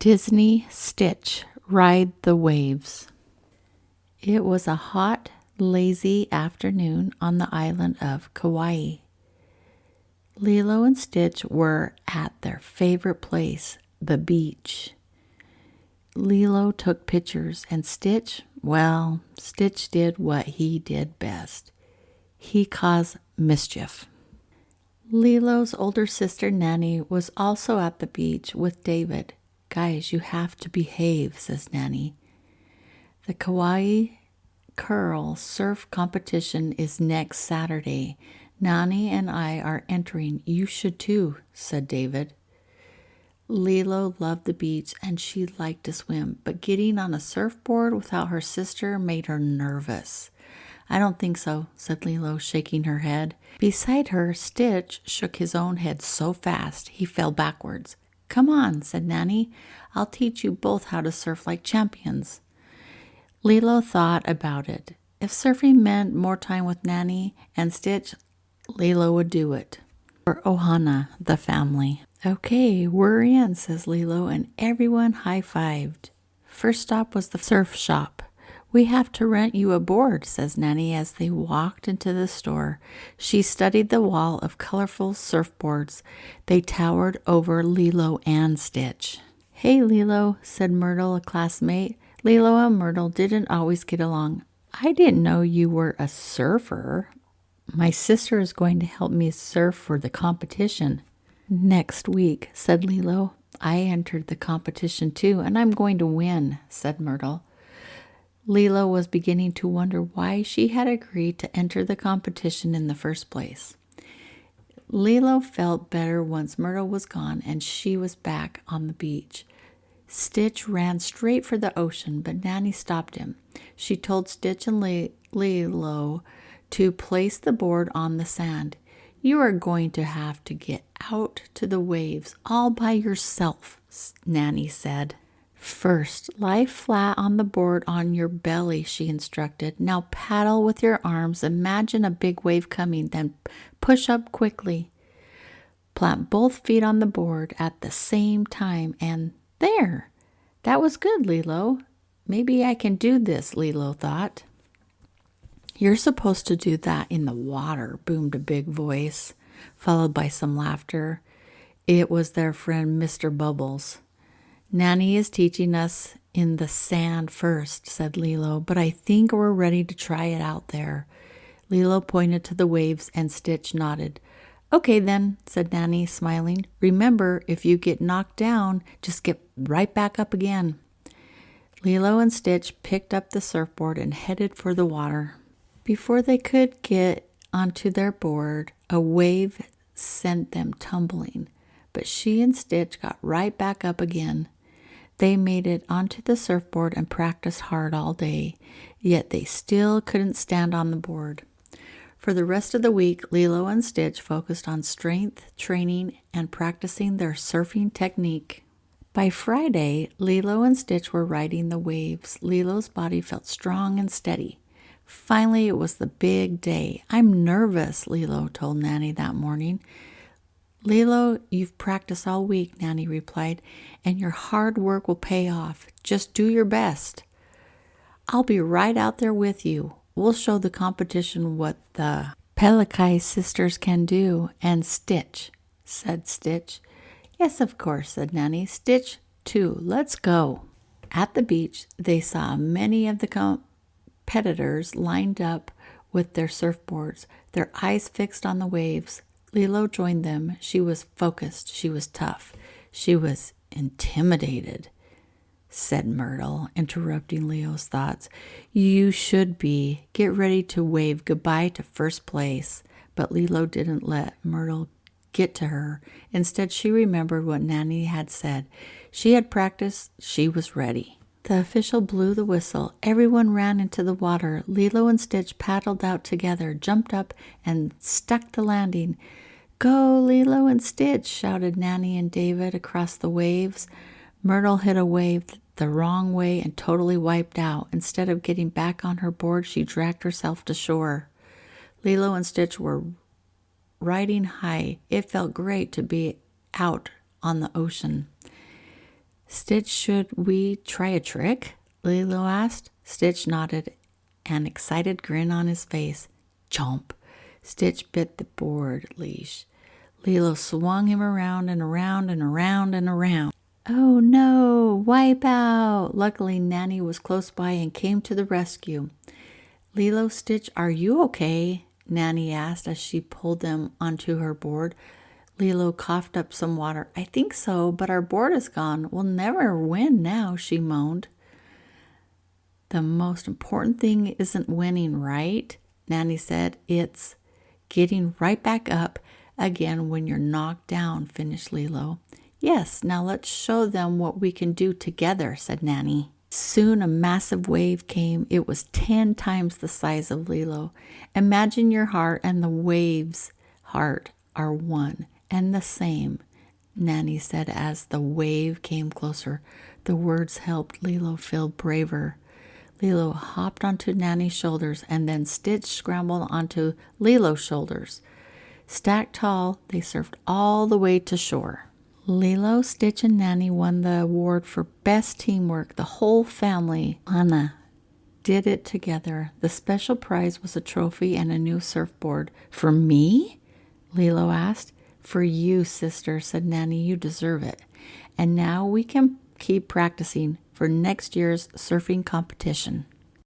Disney Stitch Ride the Waves. It was a hot, lazy afternoon on the island of Kauai. Lilo and Stitch were at their favorite place, the beach. Lilo took pictures and Stitch did what he did best. He caused mischief. Lilo's older sister Nani was also at the beach with David. Guys, you have to behave, says Nani. The Kauai Curl Surf Competition is next Saturday. Nani and I are entering. You should too, said David. Lilo loved the beach and she liked to swim, but getting on a surfboard without her sister made her nervous. I don't think so, said Lilo, shaking her head. Beside her, Stitch shook his own head so fast he fell backwards. Come on, said Nani. I'll teach you both how to surf like champions. Lilo thought about it. If surfing meant more time with Nani and Stitch, Lilo would do it. For Ohana, the family. Okay, we're in, says Lilo, and everyone high-fived. First stop was the surf shop. We have to rent you a board, says Nani as they walked into the store. She studied the wall of colorful surfboards. They towered over Lilo and Stitch. Hey, Lilo, said Myrtle, a classmate. Lilo and Myrtle didn't always get along. I didn't know you were a surfer. My sister is going to help me surf for the competition. Next week, said Lilo. I entered the competition too, and I'm going to win, said Myrtle. Lilo was beginning to wonder why she had agreed to enter the competition in the first place. Lilo felt better once Myrtle was gone and she was back on the beach. Stitch ran straight for the ocean, but Nani stopped him. She told Stitch and Lilo to place the board on the sand. You are going to have to get out to the waves all by yourself, Nani said. First, lie flat on the board on your belly, she instructed. Now paddle with your arms. Imagine a big wave coming, then push up quickly. Plant both feet on the board at the same time, and there! That was good, Lilo. Maybe I can do this, Lilo thought. You're supposed to do that in the water, boomed a big voice, followed by some laughter. It was their friend Mr. Bubbles. Nani is teaching us in the sand first, said Lilo, but I think we're ready to try it out there. Lilo pointed to the waves and Stitch nodded. Okay then, said Nani, smiling. Remember, if you get knocked down, just get right back up again. Lilo and Stitch picked up the surfboard and headed for the water. Before they could get onto their board, a wave sent them tumbling, but she and Stitch got right back up again. They made it onto the surfboard and practiced hard all day, yet they still couldn't stand on the board. For the rest of the week, Lilo and Stitch focused on strength training and practicing their surfing technique. By Friday, Lilo and Stitch were riding the waves. Lilo's body felt strong and steady. Finally, it was the big day. I'm nervous, Lilo told Nani that morning. Lilo, you've practiced all week, Nani replied, and your hard work will pay off. Just do your best. I'll be right out there with you. We'll show the competition what the Pelikai sisters can do. And Stitch, said Stitch. Yes, of course, said Nani. Stitch, too. Let's go. At the beach, they saw many of the competitors lined up with their surfboards, their eyes fixed on the waves. Lilo joined them. She was focused. She was tough. She was intimidated, said Myrtle, interrupting Leo's thoughts. You should be. Get ready to wave goodbye to first place. But Lilo didn't let Myrtle get to her. Instead, she remembered what Nani had said. She had practiced. She was ready. The official blew the whistle. Everyone ran into the water. Lilo and Stitch paddled out together, jumped up, and stuck the landing. Go, Lilo and Stitch, shouted Nani and David across the waves. Myrtle hit a wave the wrong way and totally wiped out. Instead of getting back on her board, she dragged herself to shore. Lilo and Stitch were riding high. It felt great to be out on the ocean. Stitch, should we try a trick? Lilo asked. Stitch nodded, an excited grin on his face. Chomp! Stitch bit the board leash. Lilo swung him around and around and around and around. Oh no! Wipe out! Luckily, Nani was close by and came to the rescue. Lilo, Stitch, are you okay? Nani asked as she pulled them onto her board. Lilo coughed up some water. I think so, but our board is gone. We'll never win now, she moaned. The most important thing isn't winning, right? Nani said. It's getting right back up again when you're knocked down, finished Lilo. Yes, now let's show them what we can do together, said Nani. Soon a massive wave came. It was 10 times the size of Lilo. Imagine your heart and the wave's heart are one and the same, Nani said as the wave came closer. The words helped Lilo feel braver. Lilo hopped onto Nani's shoulders, and then Stitch scrambled onto Lilo's shoulders. Stacked tall, they surfed all the way to shore. Lilo, Stitch, and Nani won the award for best teamwork. The whole family, Anna, did it together. The special prize was a trophy and a new surfboard. For me? Lilo asked. For you, sister, said Nani. You deserve it. And now we can keep practicing for next year's surfing competition.